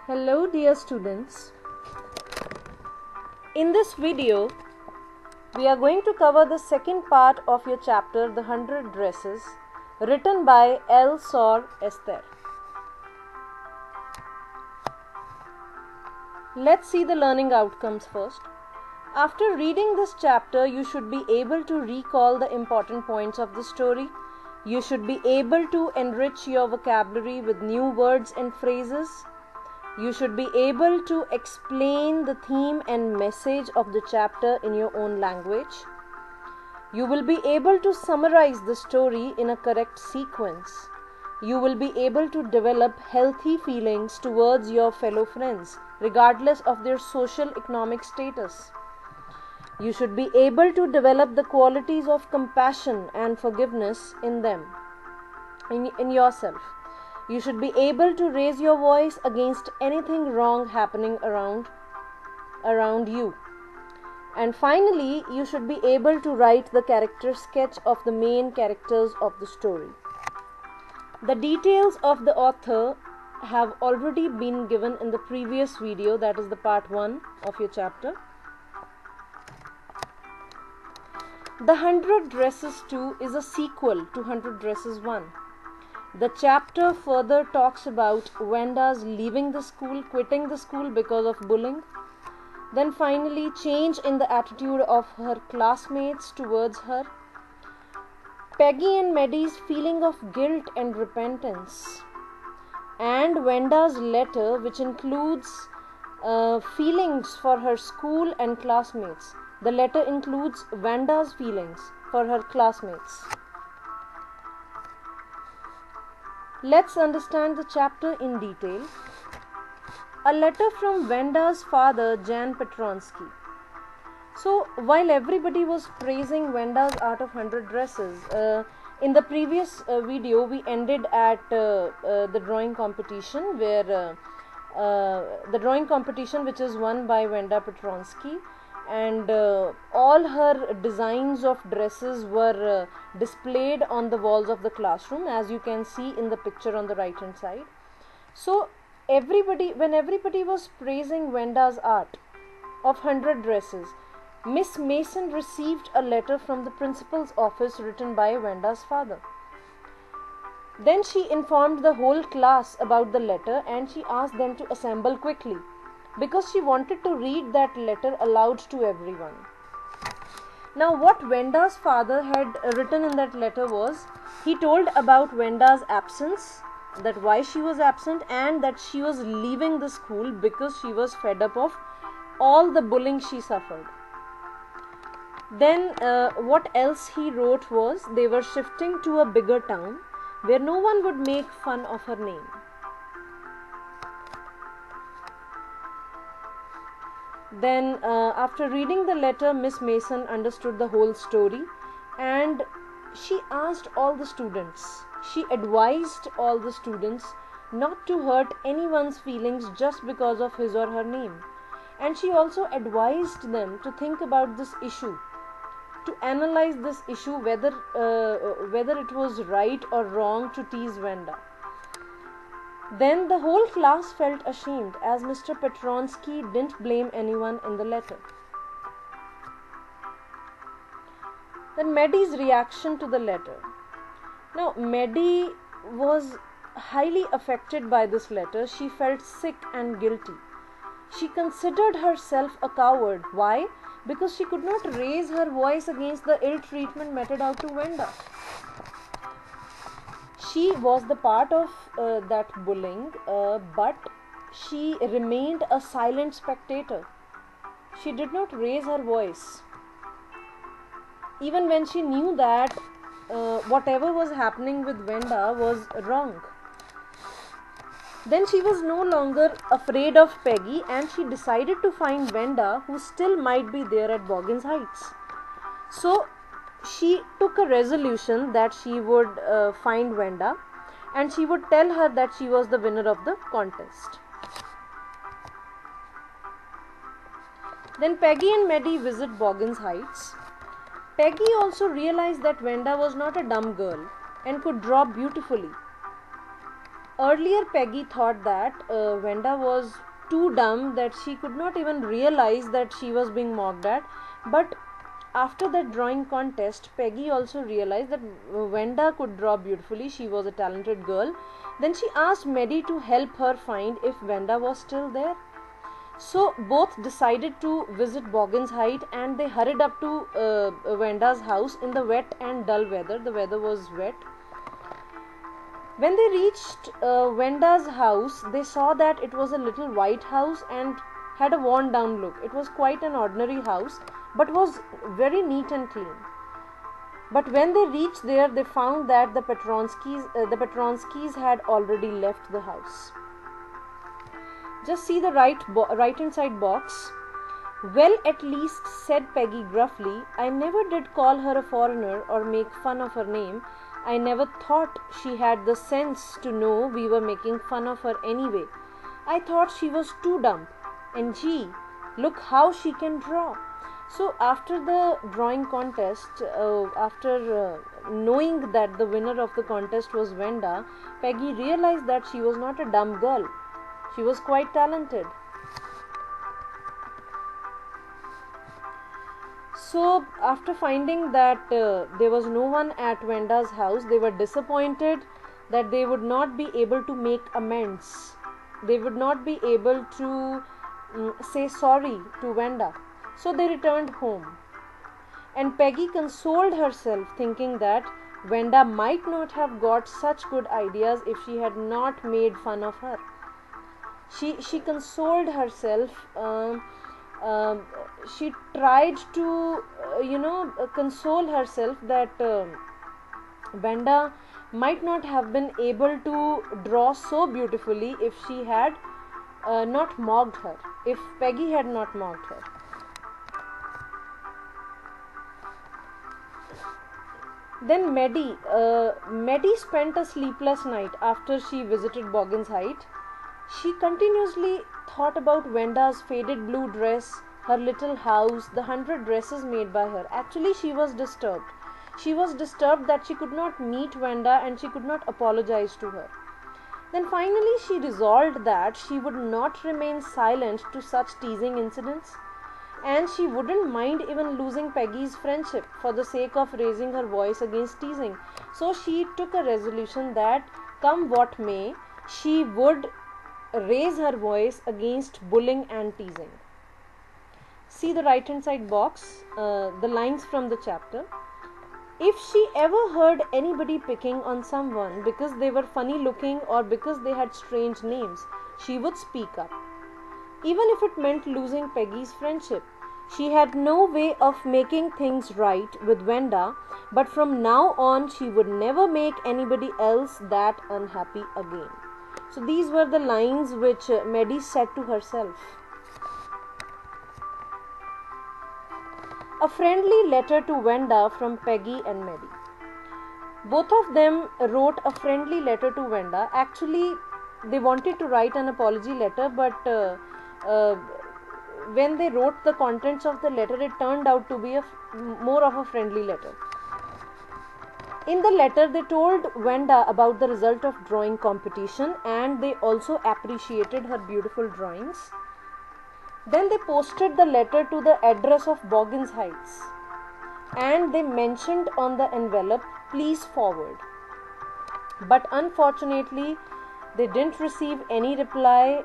Hello dear students. In this video, we are going to cover the second part of your chapter, The 100 Dresses, written by L. Sor Esther. Let's see the learning outcomes first. After reading this chapter, you should be able to recall the important points of the story. You should be able to enrich your vocabulary with new words and phrases. You should be able to explain the theme and message of the chapter in your own language. You will be able to summarize the story in a correct sequence. You will be able to develop healthy feelings towards your fellow friends, regardless of their social economic status. You should be able to develop the qualities of compassion and forgiveness in them, in yourself. You should be able to raise your voice against anything wrong happening around you. And finally, you should be able to write the character sketch of the main characters of the story. The details of the author have already been given in the previous video, that is the part 1 of your chapter. The 100 Dresses 2 is a sequel to 100 Dresses 1. The chapter further talks about Wenda's leaving the school, quitting the school because of bullying. Then finally, change in the attitude of her classmates towards her. Peggy and Maddie's feeling of guilt and repentance. And Wenda's letter, which includes feelings for her school and classmates. The letter includes Wenda's feelings for her classmates. Let's understand the chapter in detail. A letter from Wenda's father, Jan Petronsky. So, while everybody was praising Wenda's art of 100 dresses, in the previous video we ended at the drawing competition, where the drawing competition which is won by Wenda Petronsky, and all her designs of dresses were displayed on the walls of the classroom, as you can see in the picture on the right hand side. So when everybody was praising Wenda's art of 100 dresses, Miss Mason received a letter from the principal's office written by Wenda's father. Then she informed the whole class about the letter and she asked them to assemble quickly, because she wanted to read that letter aloud to everyone. Now, what Wenda's father had written in that letter was, he told about Wenda's absence, that why she was absent, and that she was leaving the school because she was fed up of all the bullying she suffered. Then what else he wrote was, they were shifting to a bigger town where no one would make fun of her name. Then after reading the letter, Miss Mason understood the whole story and she asked all the students, she advised all the students not to hurt anyone's feelings just because of his or her name. And she also advised them to think about this issue, to analyze this issue, whether it was right or wrong to tease Wenda. Then the whole class felt ashamed, as Mr. Petronsky didn't blame anyone in the letter. Then Maddie's reaction to the letter. Now, Maddie was highly affected by this letter. She felt sick and guilty. She considered herself a coward. Why? Because she could not raise her voice against the ill treatment meted out to Wenda. She was the part of that bullying, but she remained a silent spectator. She did not raise her voice, even when she knew that whatever was happening with Wenda was wrong. Then she was no longer afraid of Peggy and she decided to find Wenda, who still might be there at Boggins Heights. So she took a resolution that she would find Wenda and she would tell her that she was the winner of the contest. Then Peggy and Maddie visit Boggins Heights. Peggy also realized that Wenda was not a dumb girl and could draw beautifully. Earlier, Peggy thought that Wenda was too dumb that she could not even realize that she was being mocked at. But after that drawing contest, Peggy also realized that Wenda could draw beautifully. She was a talented girl. Then she asked Maddie to help her find if Wenda was still there. So both decided to visit Boggin's Height, and they hurried up to Wenda's house in the wet and dull weather. The weather was wet. When they reached Wenda's house, they saw that it was a little white house and had a worn down look. It was quite an ordinary house, but was very neat and clean. But when they reached there, they found that the Petronskis had already left the house. Just see the right hand side box. Well, at least, said Peggy gruffly, I never did call her a foreigner or make fun of her name. I never thought she had the sense to know we were making fun of her anyway. I thought she was too dumb. And gee, look how she can draw. So after the drawing contest, after knowing that the winner of the contest was Wenda, Peggy realized that she was not a dumb girl. She was quite talented. So after finding that there was no one at Wenda's house, they were disappointed that they would not be able to make amends. They would not be able to say sorry to Wenda. So they returned home. And Peggy consoled herself, thinking that Wenda might not have got such good ideas if she had not made fun of her. She consoled herself. She tried to console herself that Wenda might not have been able to draw so beautifully if she had not mocked her, if Peggy had not mocked her. Then Maddie spent a sleepless night after she visited Boggin's Height. She continuously thought about Wenda's faded blue dress, her little house, the 100 dresses made by her. Actually, she was disturbed. She was disturbed that she could not meet Wenda and she could not apologize to her. Then finally, she resolved that she would not remain silent to such teasing incidents, and she wouldn't mind even losing Peggy's friendship for the sake of raising her voice against teasing. So she took a resolution that, come what may, she would raise her voice against bullying and teasing. See the right hand side box, the lines from the chapter. If she ever heard anybody picking on someone because they were funny looking or because they had strange names, she would speak up, even if it meant losing Peggy's friendship. She had no way of making things right with Wenda, but from now on she would never make anybody else that unhappy again. So these were the lines which Maddie said to herself. A friendly letter to Wenda from Peggy and Maddie. Both of them wrote a friendly letter to Wenda. Actually, they wanted to write an apology letter, but when they wrote the contents of the letter, it turned out to be more of a friendly letter. In the letter, they told Wenda about the result of drawing competition, and they also appreciated her beautiful drawings. Then they posted the letter to the address of Boggin's Heights, and they mentioned on the envelope, please forward. But unfortunately, they didn't receive any reply.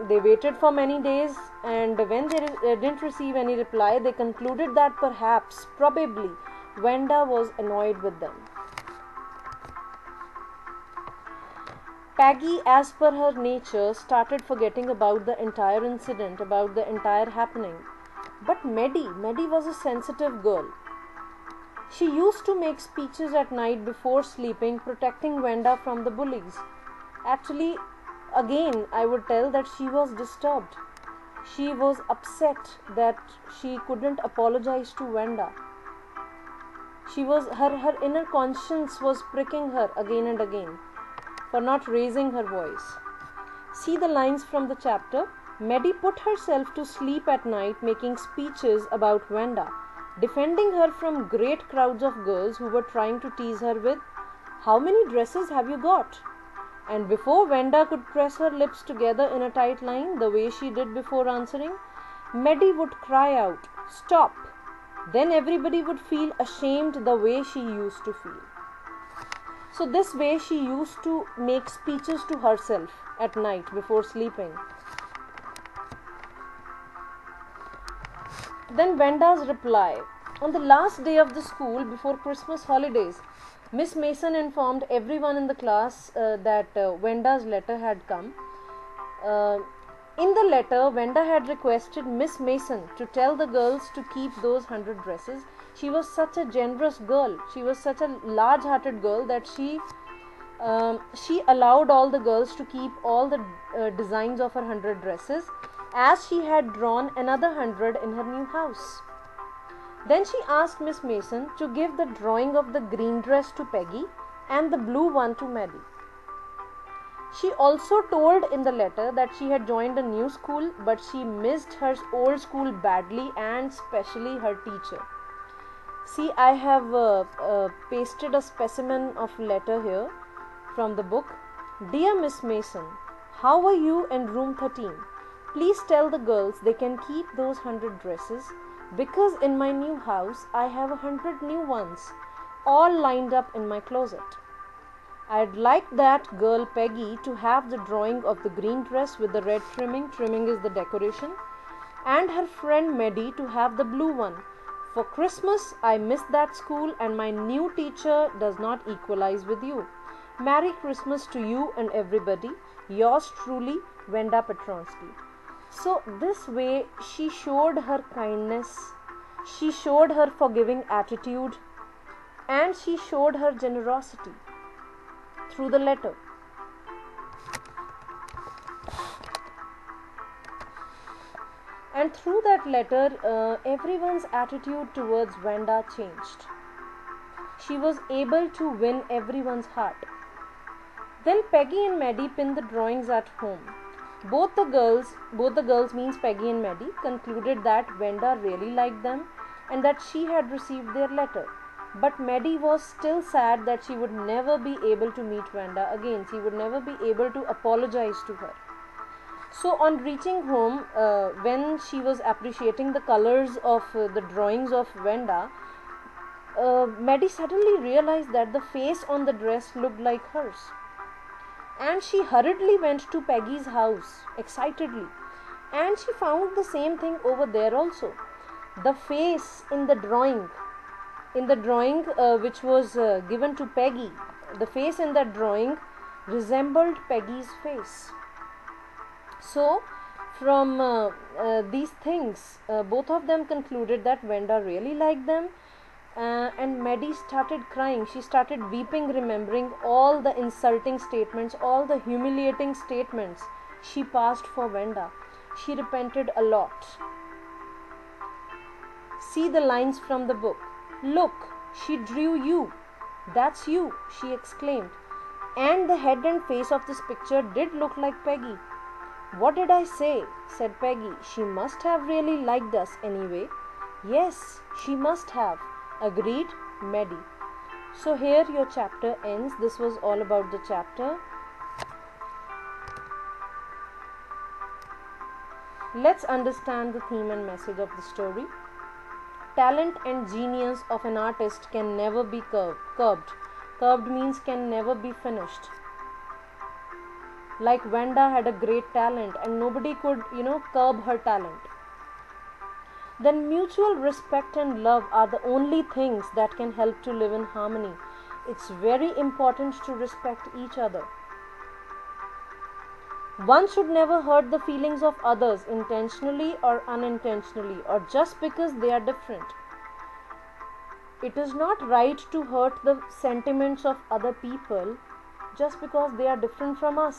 They waited for many days, and when they didn't receive any reply, they concluded that perhaps, probably, Wenda was annoyed with them. Peggy, as per her nature, started forgetting about the entire incident, about the entire happening. But Maddie was a sensitive girl. She used to make speeches at night before sleeping, protecting Wenda from the bullies. Actually, again, I would tell that she was disturbed. She was upset that she couldn't apologize to Wenda. Her inner conscience was pricking her again and again for not raising her voice. See the lines from the chapter. Maddie put herself to sleep at night making speeches about Wenda, defending her from great crowds of girls who were trying to tease her with, "How many dresses have you got? And before Venda could press her lips together in a tight line, the way she did before answering, Maddie would cry out, "Stop!" Then everybody would feel ashamed the way she used to feel. So this way she used to make speeches to herself at night before sleeping. Then Venda's reply. On the last day of the school before Christmas holidays, Miss Mason informed everyone in the class that Venda's letter had come. In the letter, Venda had requested Miss Mason to tell the girls to keep those 100 dresses. She was such a generous girl. She was such a large-hearted girl that she allowed all the girls to keep all the designs of her 100 dresses, as she had drawn another 100 in her new house. Then she asked Miss Mason to give the drawing of the green dress to Peggy and the blue one to Maddie. She also told in the letter that she had joined a new school, but she missed her old school badly, and especially her teacher. See, I have pasted a specimen of letter here from the book. Dear Miss Mason, how are you in room 13? Please tell the girls they can keep those 100 dresses, because in my new house I have 100 new ones, all lined up in my closet. I'd like that girl Peggy to have the drawing of the green dress with the red trimming is the decoration, and her friend Maddie to have the blue one. For Christmas, I missed that school, and my new teacher does not equalize with you. Merry Christmas to you and everybody. Yours truly, Venda Petronsky. So this way she showed her kindness, she showed her forgiving attitude, and she showed her generosity through the letter. And through that letter, everyone's attitude towards Venda changed. She was able to win everyone's heart. Then Peggy and Maddie pinned the drawings at home. Both the girls means Peggy and Maddie, concluded that Venda really liked them and that she had received their letter. But Maddie was still sad that she would never be able to meet Venda again. She would never be able to apologize to her. So on reaching home, when she was appreciating the colors of the drawings of Venda, Maddie suddenly realized that the face on the dress looked like hers. And she hurriedly went to Peggy's house, excitedly. And she found the same thing over there also. The face in the drawing which was given to Peggy, the face in that drawing resembled Peggy's face. So, from these things, both of them concluded that Venda really liked them, and Maddie started crying. She started weeping, remembering all the insulting statements, all the humiliating statements she passed for Venda. She repented a lot. See the lines from the book. Look, she drew you. That's you, she exclaimed. And the head and face of this picture did look like Peggy. What did I say? Said Peggy. She must have really liked us anyway. Yes, she must have, agreed Maddie. So here your chapter ends. This was all about the chapter. Let's understand the theme and message of the story. Talent and genius of an artist can never be curbed. Curbed means can never be finished. Like Venda had a great talent and nobody could, curb her talent. Then mutual respect and love are the only things that can help to live in harmony. It's very important to respect each other. One should never hurt the feelings of others intentionally or unintentionally, or just because they are different. It is not right to hurt the sentiments of other people just because they are different from us.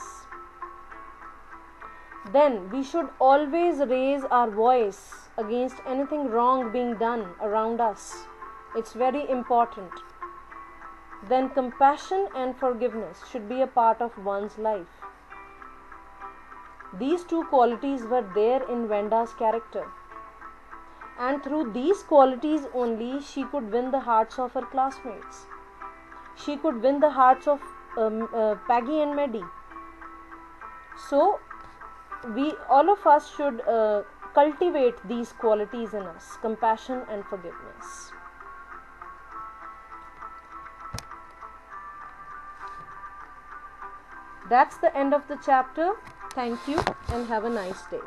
Then we should always raise our voice against anything wrong being done around us. It's very important. Then compassion and forgiveness should be a part of one's life. These two qualities were there in Venda's character. And through these qualities only she could win the hearts of her classmates. She could win the hearts of Peggy and Maddie. So we all of us should cultivate these qualities in us: compassion and forgiveness. That's the end of the chapter. Thank you and have a nice day.